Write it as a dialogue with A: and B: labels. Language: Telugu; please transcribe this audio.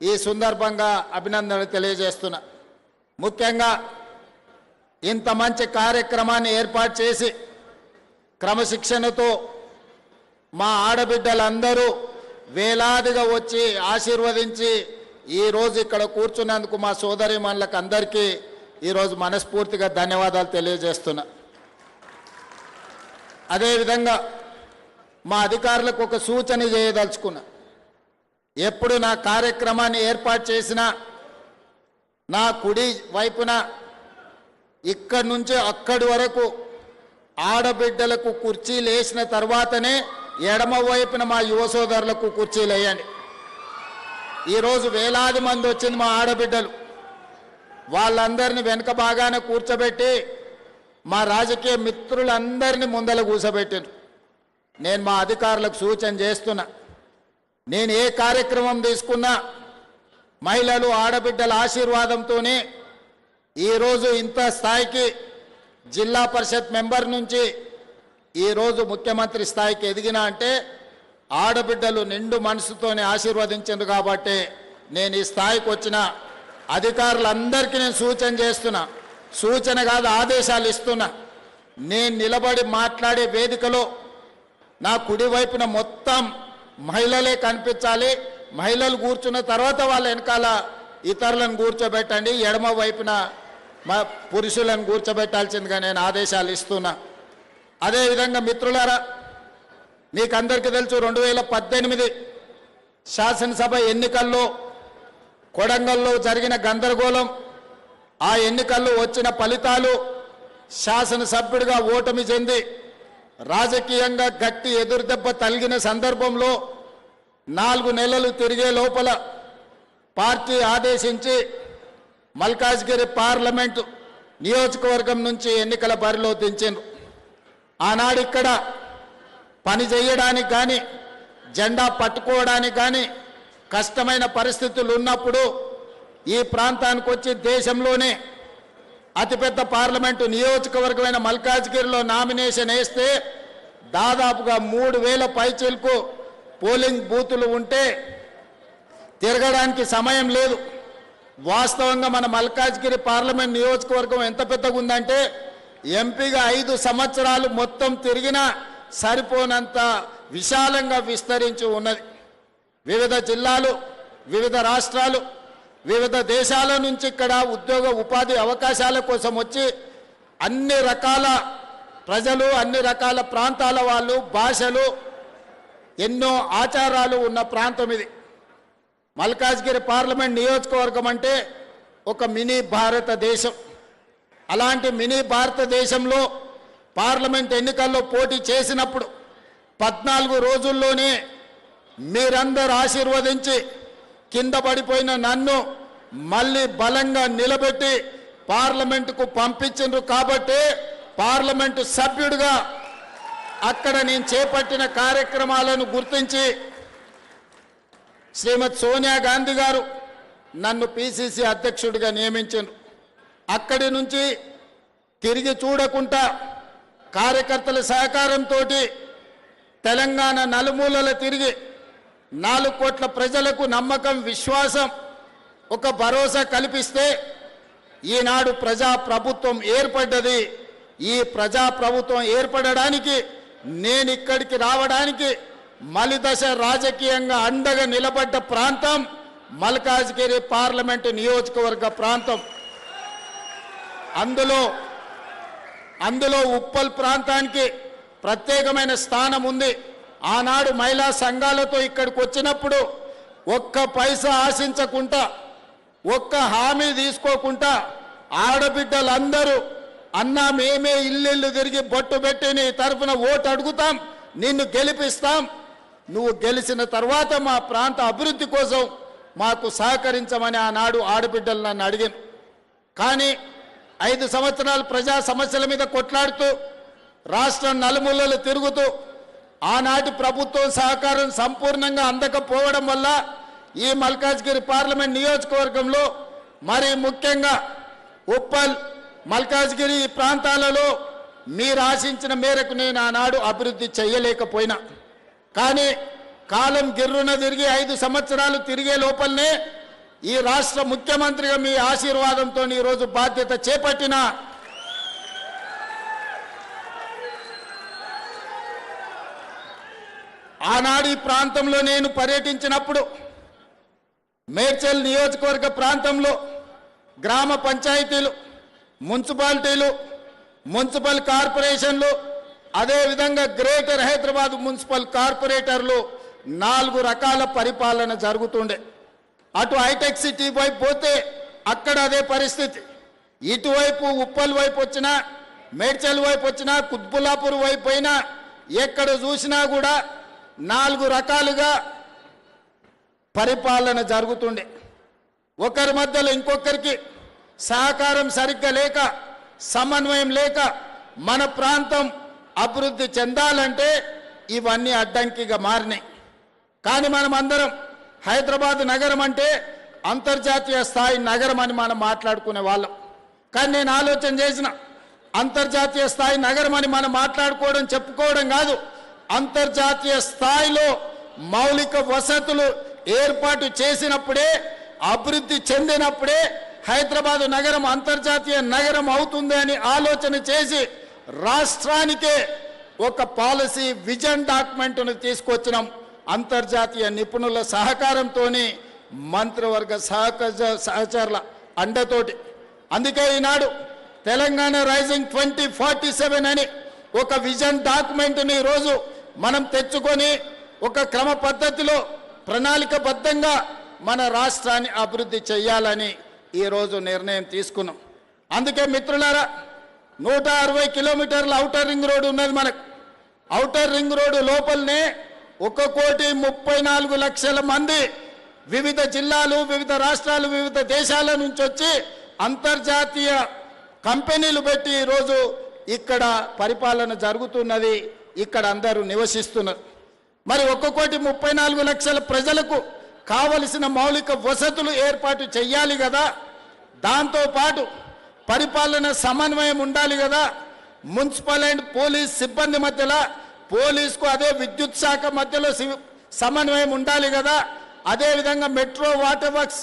A: ఈ సందర్భంగా అభినందనలు తెలియజేస్తున్నా. ముఖ్యంగా ఇంత మంచి కార్యక్రమాన్ని ఏర్పాటు చేసి క్రమశిక్షణతో మా ఆడబిడ్డలందరూ వేలాదిగా వచ్చి ఆశీర్వదించి ఈరోజు ఇక్కడ కూర్చున్నందుకు మా సోదరీమణులకు అందరికీ ఈరోజు మనస్ఫూర్తిగా ధన్యవాదాలు తెలియజేస్తున్నా. అదేవిధంగా మా అధికారులకు ఒక సూచన చేయదలుచుకున్నా. ఎప్పుడు నా కార్యక్రమాన్ని ఏర్పాటు చేసినా నా కుడి వైపున ఇక్కడి నుంచి అక్కడి వరకు ఆడబిడ్డలకు కుర్చీలు వేసిన తర్వాతనే ఎడమ వైపున మా యువ సోదరులకు కుర్చీలు వేయండి. ఈరోజు వేలాది మంది వచ్చింది మా ఆడబిడ్డలు. వాళ్ళందరినీ వెనక భాగాన కూర్చోబెట్టి మా రాజకీయ మిత్రులందరినీ ముందల కూర్చోబెట్టాను. నేను మా అధికారులకు సూచన చేస్తున్నా, నేను ఏ కార్యక్రమం తీసుకున్నా మహిళలు ఆడబిడ్డల ఆశీర్వాదంతోనే ఈరోజు ఇంత స్థాయికి జిల్లా పరిషత్ మెంబర్ నుంచి ఈరోజు ముఖ్యమంత్రి స్థాయికి ఎదిగినా అంటే ఆడబిడ్డలు నిండు మనసుతోనే ఆశీర్వదించారు. కాబట్టి నేను ఈ స్థాయికి వచ్చిన అధికారులందరికీ నేను సూచన చేస్తున్నా, సూచన కాదు ఆదేశాలు ఇస్తున్నా. నేను నిలబడి మాట్లాడే వేదికలో నా కుడి వైపున మొత్తం మహిళలే కనిపించాలి. మహిళలు కూర్చున్న తర్వాత వాళ్ళ వెనకాల ఇతరులను కూర్చోబెట్టండి, ఎడమ వైపున మా పురుషులను కూర్చోబెట్టాల్సిందిగా నేను ఆదేశాలు ఇస్తున్నా. అదేవిధంగా మిత్రులారా, మీకు అందరికీ తెలుసు 2018 శాసనసభ ఎన్నికల్లో కొడంగల్లో జరిగిన గందరగోళం, ఆ ఎన్నికల్లో వచ్చిన ఫలితాలు శాసనసభ్యుడిగా ఓటమి చెంది రాజకీయంగా గట్టి ఎదురుదెబ్బ తగిలిన సందర్భంలో 4 నెలలు తిరిగే లోపల పార్టీ ఆదేశించి మల్కాజ్గిరి పార్లమెంటు నియోజకవర్గం నుంచి ఎన్నికల బరిలో దించారు. ఆనాడు ఇక్కడ పని చేయడానికి కానీ జెండా పట్టుకోవడానికి కానీ కష్టమైన పరిస్థితులు ఉన్నప్పుడు ఈ ప్రాంతానికి వచ్చి దేశంలోనే అతిపెద్ద పార్లమెంటు నియోజకవర్గమైన మల్కాజ్గిరిలో నామినేషన్ వేస్తే దాదాపుగా 3000 పైచీలకు పోలింగ్ బూతులు ఉంటే తిరగడానికి సమయం లేదు. వాస్తవంగా మన మల్కాజ్గిరి పార్లమెంట్ నియోజకవర్గం ఎంత పెద్దగా ఉందంటే ఎంపీగా 5 సంవత్సరాలు మొత్తం తిరిగినా సరిపోనంత విశాలంగా విస్తరించి ఉన్నది. వివిధ జిల్లాలు, వివిధ రాష్ట్రాలు, వివిధ దేశాల నుంచి ఇక్కడ ఉద్యోగ ఉపాధి అవకాశాల కోసం వచ్చి అన్ని రకాల ప్రజలు, అన్ని రకాల ప్రాంతాల వాళ్ళు, భాషలు, ఎన్నో ఆచారాలు ఉన్న ప్రాంతం ఇది. మల్కాజ్గిరి పార్లమెంట్ నియోజకవర్గం అంటే ఒక మినీ భారతదేశం. అలాంటి మినీ భారతదేశంలో పార్లమెంట్ ఎన్నికల్లో పోటీ చేసినప్పుడు 14 రోజుల్లోనే మీరందరూ ఆశీర్వదించి కింద పడిపోయిన నన్ను మళ్ళీ బలంగా నిలబెట్టి పార్లమెంటుకు పంపించారు. కాబట్టి పార్లమెంటు సభ్యుడిగా అక్కడ నేను చేపట్టిన కార్యక్రమాలను గుర్తించి శ్రీమతి సోనియా గాంధీ గారు నన్ను పిసిసి అధ్యక్షుడిగా నియమించారు. అక్కడి నుంచి తిరిగి చూడకుండా కార్యకర్తల సహకారంతో తెలంగాణ నలుమూలల తిరిగి 4 కోట్ల ప్రజలకు నమ్మకం, విశ్వాసం, ఒక భరోసా కల్పిస్తే ఈనాడు ప్రజాప్రభుత్వం ఏర్పడ్డది. ఈ ప్రజాప్రభుత్వం ఏర్పడడానికి నేను ఇక్కడికి రావడానికి మలిదశ రాజకీయంగా అండగా నిలబడ్డ ప్రాంతం మల్కాజ్గిరి పార్లమెంటు నియోజకవర్గ ప్రాంతం. అందులో ఉప్పల్ ప్రాంతానికి ప్రత్యేకమైన స్థానం ఉంది. ఆనాడు మహిళా సంఘాలతో ఇక్కడికి వచ్చినప్పుడు ఒక్క పైసా ఆశించకుండా, ఒక్క హామీ తీసుకోకుండా ఆడబిడ్డలందరూ అన్నా మేమే ఇల్లు తిరిగి బొట్టు పెట్టి నీ తరఫున ఓటు అడుగుతాం, నిన్ను గెలిపిస్తాం, నువ్వు గెలిచిన తర్వాత మా ప్రాంత అభివృద్ధి కోసం మాకు సహకరించమని ఆనాడు ఆడబిడ్డలు నన్ను అడిగాను. కానీ 5 సంవత్సరాలు ప్రజా సమస్యల మీద కొట్లాడుతూ రాష్ట్రం నలుమూలలు తిరుగుతూ ఆనాటి ప్రభుత్వం సహకారం సంపూర్ణంగా అందకపోవడం వల్ల ఈ మల్కాజ్గిరి పార్లమెంట్ నియోజకవర్గంలో మరి ముఖ్యంగా ఉప్పల్, మల్కాజ్గిరి ప్రాంతాలలో మీరు ఆశించిన మేరకు నేను ఆనాడు అభివృద్ధి చేయలేకపోయినా, కానీ కాలం గిర్రున తిరిగి 5 సంవత్సరాలు తిరిగే లోపలనే ఈ రాష్ట్ర ముఖ్యమంత్రిగా మీ ఆశీర్వాదంతో ఈరోజు బాధ్యత చేపట్టిన ఆనాడు ఈ ప్రాంతంలో నేను పర్యటించినప్పుడు మేడ్చల్ నియోజకవర్గ ప్రాంతంలో గ్రామ పంచాయతీలు, మున్సిపాలిటీలు, మున్సిపల్ కార్పొరేషన్లు, అదేవిధంగా గ్రేటర్ హైదరాబాద్ మున్సిపల్ కార్పొరేటర్లు 4 రకాల పరిపాలన జరుగుతుండే. అటు హైటెక్ సిటీ వైపు పోతే అక్కడ అదే పరిస్థితి. ఇటువైపు ఉప్పల్ వైపు వచ్చినా, మేడ్చల్ వైపు వచ్చినా, కుత్బుల్లాపూర్ వైపు అయినా ఎక్కడ చూసినా కూడా 4 రకాలుగా పరిపాలన జరుగుతుండే. ఒకరి మధ్యలో ఇంకొకరికి సహకారం సరిగ్గా లేక, సమన్వయం లేక మన ప్రాంతం అభివృద్ధి చెందాలంటే ఇవన్నీ అడ్డంకిగా మారినాయి. కానీ మనం అందరం హైదరాబాద్ నగరం అంటే అంతర్జాతీయ స్థాయి నగరం అని మనం మాట్లాడుకునే వాళ్ళం. కానీ నేను ఆలోచన చేసిన, అంతర్జాతీయ స్థాయి నగరం అని మనం మాట్లాడుకోవడం, చెప్పుకోవడం కాదు, అంతర్జాతీయ స్థాయిలో మౌలిక వసతులు ఏర్పాటు చేసినప్పుడే, అభివృద్ధి చెందినప్పుడే హైదరాబాద్ నగరం అంతర్జాతీయ నగరం అవుతుంది అని ఆలోచన చేసి రాష్ట్రానికే ఒక పాలసీ విజన్ డాక్యుమెంట్ను తీసుకొచ్చినాం. అంతర్జాతీయ నిపుణుల సహకారంతో, మంత్రివర్గ సహచరుల అండతోటి. అందుకే ఈనాడు తెలంగాణ రైజింగ్ 2047 అని ఒక విజన్ డాక్యుమెంట్ని ఈరోజు మనం తెచ్చుకొని ఒక క్రమ పద్ధతిలో ప్రణాళికబద్ధంగా మన రాష్ట్రాన్ని అభివృద్ధి చేయాలని ఈరోజు నిర్ణయం తీసుకున్నాం. అందుకే మిత్రులారా, 160 కిలోమీటర్ల ఔటర్ రింగ్ రోడ్డు ఉన్నది మనకు. ఔటర్ రింగ్ రోడ్డు లోపలనే 1,34,00,000 మంది వివిధ జిల్లాలు, వివిధ రాష్ట్రాలు, వివిధ దేశాల నుంచి వచ్చి అంతర్జాతీయ కంపెనీలు పెట్టి ఈరోజు ఇక్కడ పరిపాలన జరుగుతున్నది. ఇక్కడ అందరూ నివసిస్తున్నారు. మరి 1,34,00,000 ప్రజలకు కావలసిన మౌలిక వసతులు ఏర్పాటు చేయాలి కదా. దాంతోపాటు పరిపాలన సమన్వయం ఉండాలి కదా. మున్సిపల్ అండ్ పోలీస్ సిబ్బంది మధ్యలో, పోలీసుకు అదే విద్యుత్ శాఖ మధ్యలో సమన్వయం ఉండాలి కదా. అదేవిధంగా మెట్రో, వాటర్ వర్క్స్